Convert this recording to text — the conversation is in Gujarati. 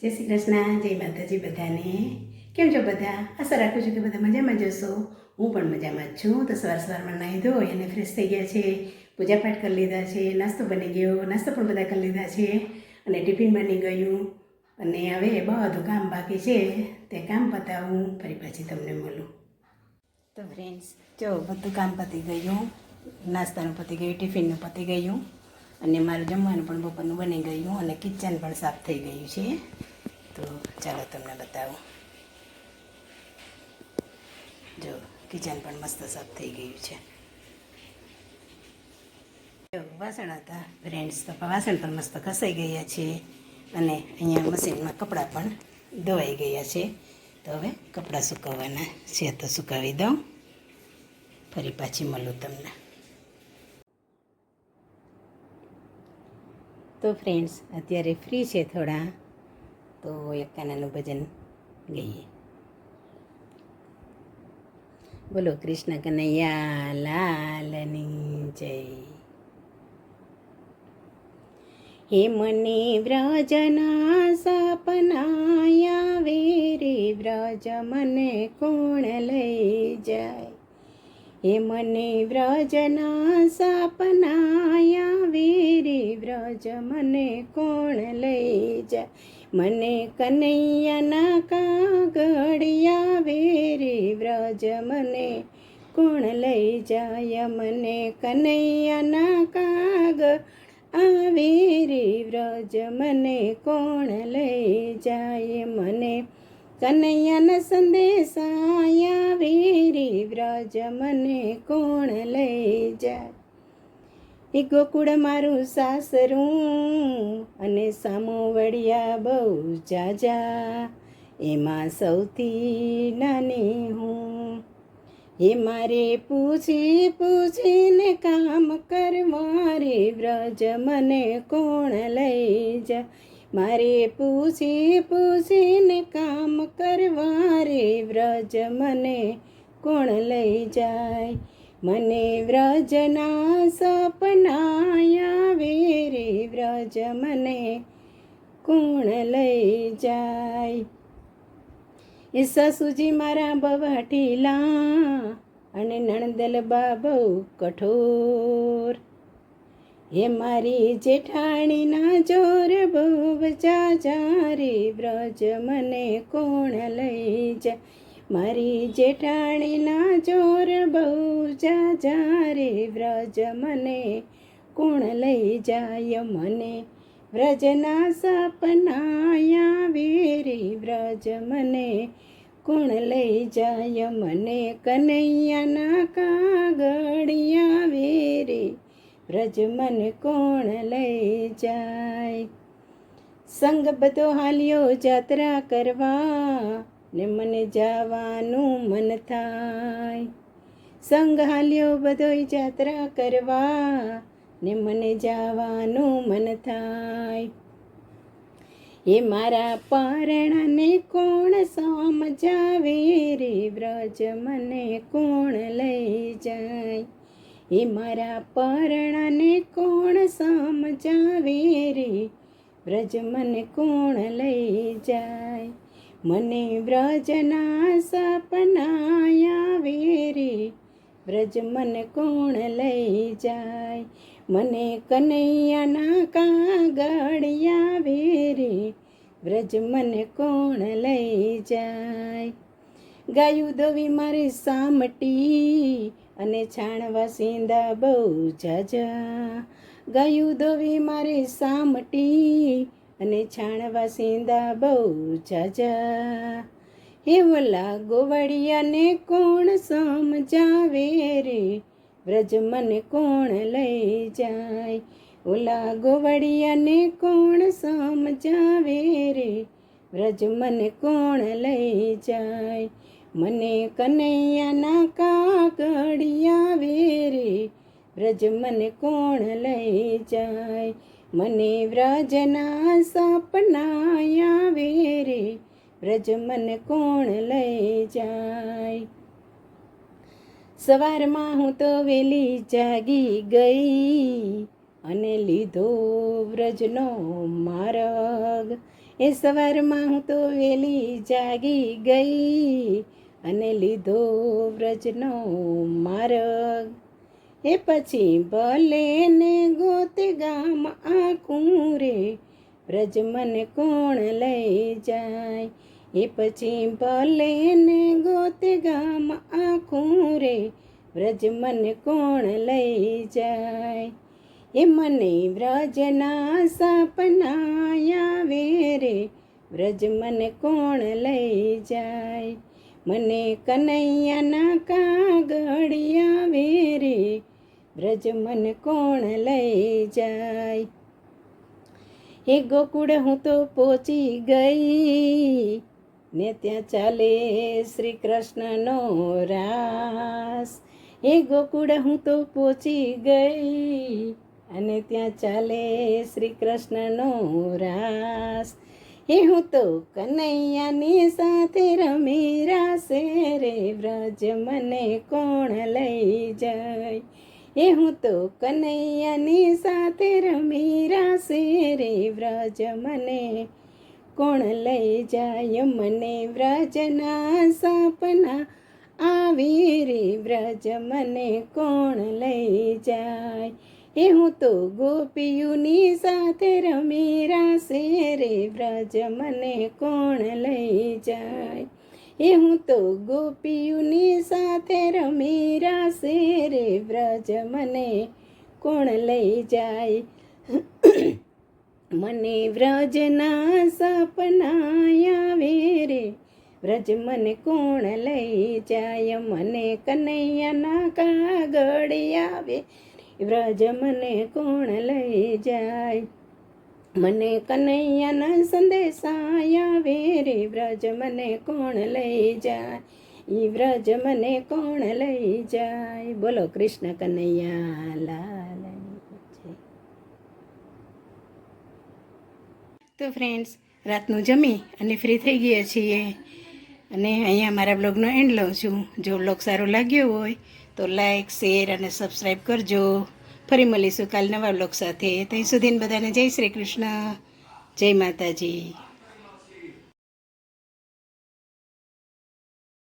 જય શ્રી કૃષ્ણ, જય માતાજી બધાને. કેમ છો બધા? આશા રાખું છું કે બધા મજામાં જ હશો. હું પણ મજામાં જ છું. તો સવારમાં નાહી ધોઈ અને ફ્રેશ થઈ ગયા છે, પૂજાપાઠ કરી લીધા છે, નાસ્તો બની ગયો, નાસ્તો પણ બધા કરી લીધા છે અને ટિફિન બની ગયું અને હવે બધું કામ બાકી છે તે કામ પતાવું ફરી પાછી તમને મળું. તો ફ્રેન્ડ્સ, જો બધું કામ પતી ગયું, નાસ્તાનું પતી ગયું, ટિફિનનું પતી ગયું અને મારું જમવાનું પણ બપોરનું બની ગયું અને કિચન પણ સાફ થઈ ગયું છે. તો ચાલો તમને બતાવું. જો કિચન પણ મસ્ત સાફ થઈ ગયું છે. જો વાસણ હતા ફ્રેન્ડ્સ, તો વાસણ પણ મસ્ત ઘસાઈ ગયા છે અને અહીંયા મશીનમાં કપડાં પણ ધોવાઈ ગયા છે. તો હવે કપડાં સુકવવાના છે, તો સુકાવી દઉં, ફરી પાછી મળું તમને. તો ફ્રેન્ડ્સ, અત્યારે ફ્રી છે થોડા, તો એક કાનાનું ભજન ગઈએ. બોલો કૃષ્ણ કનૈયા લાલની જય. હે મને વ્રજના સપનાયા વે રે, વ્રજ મને કોણ લઈ જાય. હે મને વ્રજના સપનાયા વે રે, વ્રજ મને કોણ લઈ જાય. મને કનૈયાના કાગળિયા વે રે, વ્રજ મને કોણ લઈ જાય. મને કનૈયાના કાગળ આવે રે, વ્રજ મને કોણ લઈ જાય. મને કનૈયાના સંદેશાયા વે રે, વ્રજ મને કોણ લઈ જાય. એ ગોકુળ મારું સાસરું અને સામો વડિયા બહુ જાજા, એમાં સૌથી નાની હું. હે મારે પૂછી પૂછીને કામ કરવા રે, વ્રજ મને કોણ લઈ જાય. મારે પૂછી પૂછીને કામ કરવા રે, વ્રજ મને કોણ લઈ જાય. મને વ્રજના સપનાયા વે રે, વ્રજ મને કોણ લઈ જાય. એ સસુજી મારા બવાટીલા અને નણદલ બા બહુ કઠોર. હે મારી જેઠાણીના જોર બહુ જાજા રે, વ્રજ મને કોણ લઈ જાય. મારી જેઠાણીના જોર બહુ જાજા રે, વ્રજ મને કોણ લઈ જાય. મને વ્રજના સપનાયા વે રે, વ્રજ મને કોણ લઈ જાય. મને કનૈયાના કાગળિયા વે રે, વ્રજ મને કોણ લઈ જાય. સંગ બધો હાલ્યો જાત્રા કરવા ને મને જવાનું મન થાય. સંગ હાલ્યો બધોય જાત્રા કરવા ને મને જવાનું મન થાય. એ મારા પરણાને કોણ સમજાવે રે, વ્રજ મને કોણ લઈ જાય. એ મારા પરણાને કોણ સમજાવે રે, વ્રજ મને કોણ લઈ જાય. મને વ્રજના સપનાયા વે રે, વ્રજ મને કોણ લઈ જાય. મને કનૈયાના કાગળિયા વે રે, વ્રજ મને કોણ લઈ જાય. ગાયું દોવી મારી સામટી અને છાણવા સીંદા બહુ જાજા. ગાયું દોવી મારી સામટી અને છાણવા સીંદા બહુ જાજા. હે ઓલા ગોવડિયાને કોણ સમજાવે રે, વ્રજ મને કોણ લઈ જાય. ઓલા ગોવડિયાને કોણ સમજાવે રે, વ્રજ મને કોણ લઈ જાય. મને કનૈયાના કાગળિયા વે રે, વ્રજ મને કોણ લઈ જાય. મને વ્રજના સપનાયા વે રે, વ્રજ મને કોણ લઈ જાય. સવારમાં હું તો વેલી જાગી ગઈ અને લીધો વ્રજનો માર્ગ. એ સવારમાં હું તો વેલી જાગી ગઈ અને લીધો વ્રજનો માર્ગ. એ પછી ભલે ને ગોતે ગામ આખું રે, વ્રજ મને કોણ લઈ જાય. એ પછી ભલે ને ગોતે ગામ આખું રે, વ્રજ મને કોણ લઈ જાય. એ મને વ્રજના સપના આવે રે, વ્રજ મને કોણ લઈ જાય. મને કનૈયાના કાગળિયા આવે રે, વ્રજ મને કોણ લઈ જાય. એ ગોકુળ હું તો પહોંચી ગઈ ને ત્યાં ચાલે શ્રી કૃષ્ણનો રાસ. એ ગોકુળ હું તો પહોંચી ગઈ અને ત્યાં ચાલે શ્રી કૃષ્ણનો રાસ. એ હું તો કનૈયાની સાથે રમી રાસે રે, વ્રજ મને કોણ લઈ જાય. એ હું તો કનૈયાની સાથે રમી રાસે રે, વ્રજ મને કોણ લઈ જાય. મને વ્રજના સપના આવી રે, વ્રજ મને કોણ લઈ જાય. એ હું તો ગોપીઓની સાથે રમી રાસે રે, વ્રજ મને કોણ લઈ જાય. એ હું તો ગોપીઓની સાથે રમી રાસે રે, વ્રજ મને કોણ લઈ જાય. મને વ્રજના સપના આવે રે, વ્રજ મને કોણ લઈ જાય. મને કનૈયાના કાગળિયા આવે, વ્રજ મને કોણ લઈ જાય. મને કનૈયાના સંદેશા આવે રે, વ્રજ મને કોણ લઈ જાય. ઈ વ્રજ મને કોણ લઈ જાય. બોલો કૃષ્ણ કનૈયા લાલની જય. તો ફ્રેન્ડ્સ, રાતનું જમી અને ફ્રી થઈ ગયા છીએ અને અહીંયા મારા બ્લોગનો એન્ડ લઉં છું. જો બ્લોગ સારો લાગ્યો હોય તો લાઈક, શેર અને સબસ્ક્રાઈબ કરજો. ફરી મળીશું કાલ નવા બ્લોગ સાથે. ત્યાં સુધીને બધાને જય શ્રી કૃષ્ણ, જય માતાજી.